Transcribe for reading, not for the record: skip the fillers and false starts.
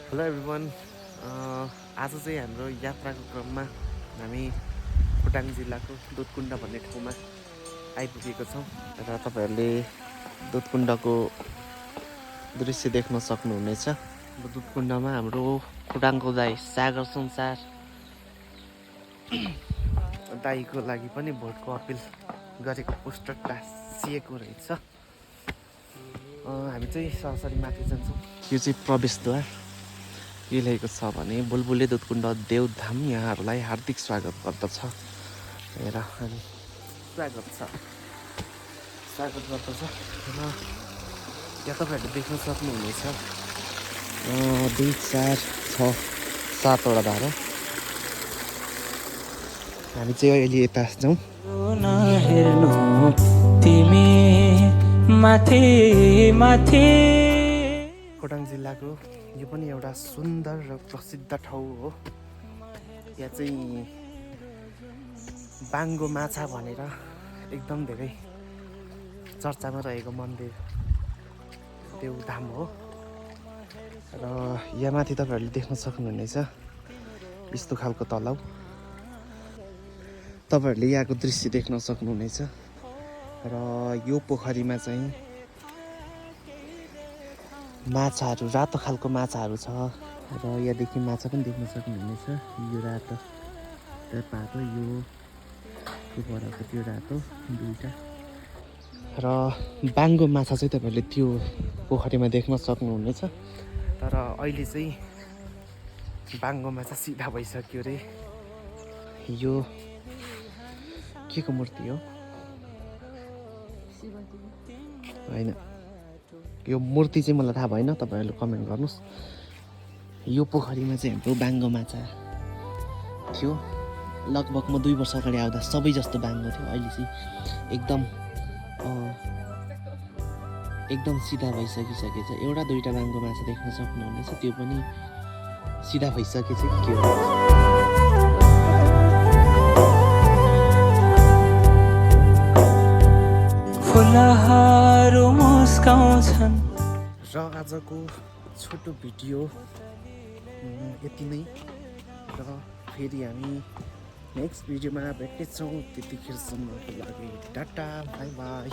Hello everyone. आज चाहिँ हाम्रो यात्राको क्रममा हामी खोटाङ जिल्लाको दुधकुण्ड भन्ने ठाउँमा आइपुगेको छौँ र तपाईँहरूले दुधकुण्डको दृश्य देख्न सक्नुहुनेछ। दुधकुण्डमा हाम्रो खोटाङको दाइ सागर संसार दाइको लागि पनि भोटको अपिल गरेको पोस्टर टाँसिएको रहेछ। हामी चाहिँ सरसरी माथि जान्छौँ। यो चाहिँ प्रवेशद्वार। के लेखेको छ भने बुलबुले दुधकुण्ड देवधाम यहाँहरूलाई हार्दिक स्वागत गर्दछ। हेर हामी स्वागत गर्दछ र यहाँ तपाईँहरूले देख्न सक्नुहुनेछ 2, 4, 6, 7वटा धारा। हामी चाहिँ अहिले यता जाउँ। खोटाङ जिल्लाको यो पनि एउटा सुन्दर र प्रसिद्ध ठाउँ हो। यहाँ चाहिँ बाङ्गो माछा भनेर एकदम धेरै चर्चामा रहेको मन्दिर देवधाम हो र यहाँ माथि तपाईँहरूले देख्न सक्नुहुनेछ यस्तो खालको तलाउ। तपाईँहरूले यहाँको दृश्य देख्न सक्नुहुनेछ र यो पोखरीमा चाहिँ माछाहरू रातो खालको माछाहरू छ र यहाँदेखि माछा पनि देख्न सक्नुहुनेछ। यो रातो पातो, यो बराको त्यो रातो दुईटा र बाङ्गो माछा चाहिँ तपाईँहरूले त्यो पोखरीमा देख्न सक्नुहुनेछ। तर अहिले चाहिँ बाङ्गो माछा सिधा भइसक्यो रे। यो के को मूर्ति हो? होइन, यो मूर्ति चाहिँ मलाई थाहा भएन, तपाईँहरूले कमेन्ट गर्नुहोस्। यो पोखरीमा चाहिँ हाम्रो बाङ्गो माछा थियो। लगभग म 2 वर्ष अगाडि आउँदा सबै जस्तो बाङ्गो थियो। अहिले चाहिँ एकदम सिधा भइसकिसकेछ। एउटा दुईटा बाङ्गो माछा देख्न सक्नुहुनेछ, त्यो पनि सिधा भइसकेछ कि के हो। फुलहरू मुस्काउँछन्। र आजको छोटो भिडियो यति नै। र फेरि हामी नेक्स्ट भिडियोमा भेट्नेछौँ। त्यतिखेरसम्मको लागि टाटा बाई बाई।